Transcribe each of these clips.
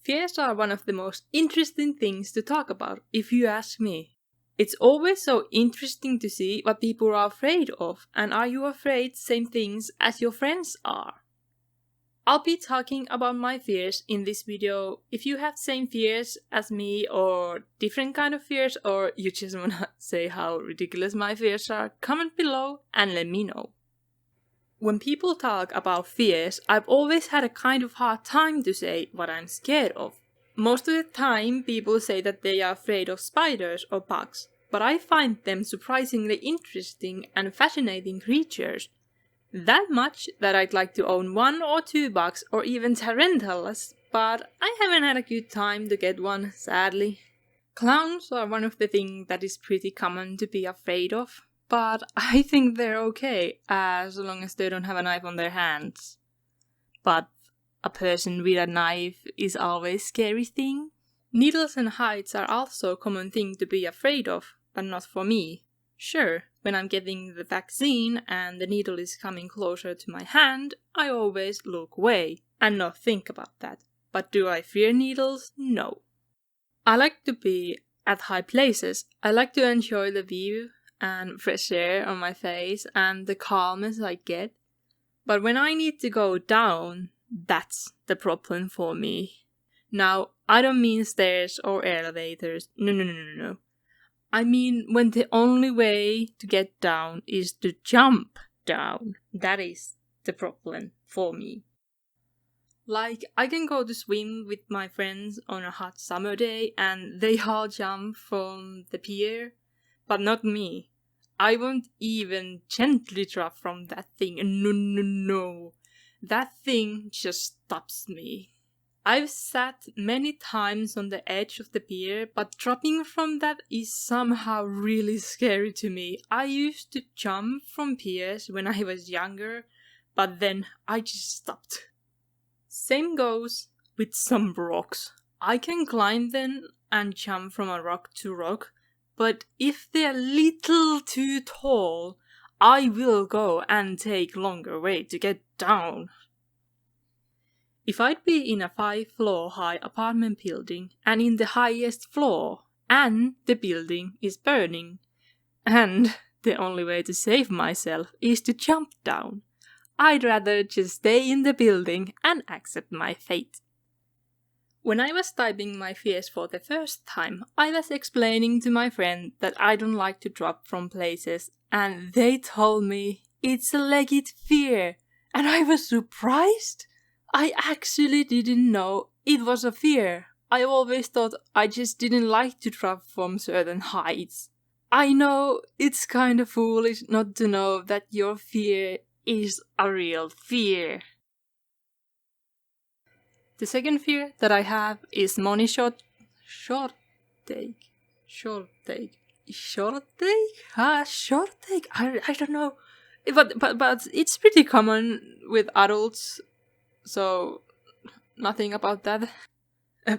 Fears are one of the most interesting things to talk about, if you ask me. It's always so interesting to see what people are afraid of, and are you afraid same things as your friends are? I'll be talking about my fears in this video. If you have same fears as me or different kind of fears, or you just wanna say how ridiculous my fears are, comment below and let me know. When people talk about fears, I've always had a kind of hard time to say what I'm scared of. Most of the time, people say that they are afraid of spiders or bugs, but I find them surprisingly interesting and fascinating creatures. That much that I'd like to own 1 or 2 bugs or even tarantulas, but I haven't had a good time to get one, sadly. Clowns are one of the things that is pretty common to be afraid of. But I think they're okay, as long as they don't have a knife on their hands. But a person with a knife is always a scary thing. Needles and heights are also a common thing to be afraid of, but not for me. Sure, when I'm getting the vaccine and the needle is coming closer to my hand, I always look away and not think about that. But do I fear needles? No. I like to be at high places. I like to enjoy the view and fresh air on my face and the calmness I get. But when I need to go down, that's the problem for me. Now, I don't mean stairs or elevators. No. I mean when the only way to get down is to jump down. That is the problem for me. Like, I can go to swim with my friends on a hot summer day and they all jump from the pier, but not me. I won't even gently drop from that thing. No. That thing just stops me. I've sat many times on the edge of the pier, but dropping from that is somehow really scary to me. I used to jump from piers when I was younger, but then I just stopped. Same goes with some rocks. I can climb them and jump from a rock to rock, but if they're little too tall, I will go and take longer way to get down. If I'd be in a 5-floor high apartment building and in the highest floor, and the building is burning, and the only way to save myself is to jump down, I'd rather just stay in the building and accept my fate. When I was typing my fears for the first time, I was explaining to my friend that I don't like to drop from places, and they told me it's a legit fear, and I was surprised. I actually didn't know it was a fear. I always thought I just didn't like to drop from certain heights. I know it's kind of foolish not to know that your fear is a real fear. The second fear that I have is money shortage. I don't know, but it's pretty common with adults, so nothing about that.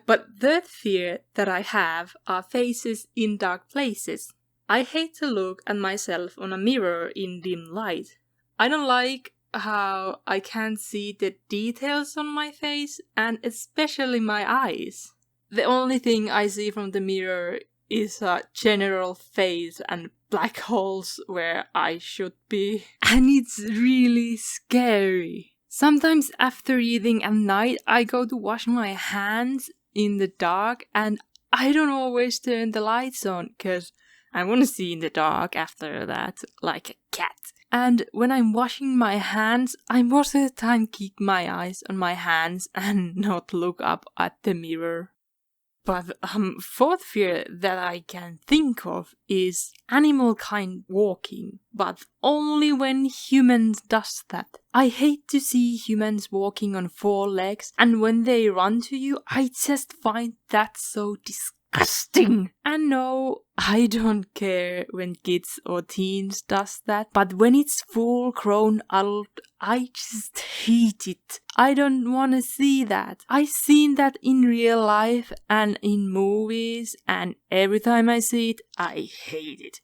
But third fear that I have are faces in dark places. I hate to look at myself on a mirror in dim light. I don't like how I can't see the details on my face, and especially my eyes. The only thing I see from the mirror is a general face and black holes where I should be. And it's really scary. Sometimes after eating at night, I go to wash my hands in the dark and I don't always turn the lights on because I want to see in the dark after that, like a cat. And when I'm washing my hands, I most of the time keep my eyes on my hands and not look up at the mirror. But fourth fear that I can think of is animal kind walking, but only when humans does that. I hate to see humans walking on 4 legs, and when they run to you, I just find that so disgusting. And no, I don't care when kids or teens does that, but when it's full grown adult, I just hate it. I don't want to see that. I've seen that in real life and in movies, and every time I see it, I hate it.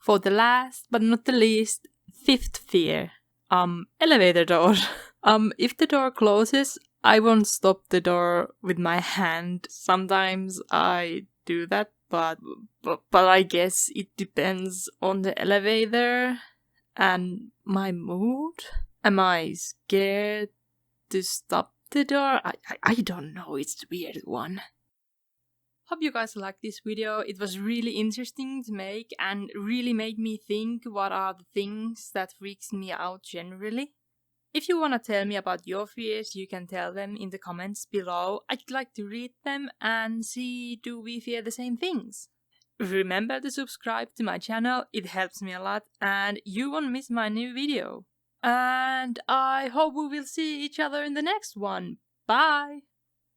For the last but not the least, fifth fear, elevator doors. If the door closes, I won't stop the door with my hand. Sometimes I do that, but I guess it depends on the elevator and my mood. Am I scared to stop the door? I don't know, it's a weird one. Hope you guys liked this video. It was really interesting to make and really made me think what are the things that freaks me out generally. If you want to tell me about your fears, you can tell them in the comments below. I'd like to read them and see do we fear the same things. Remember to subscribe to my channel, it helps me a lot and you won't miss my new video. And I hope we will see each other in the next one. Bye!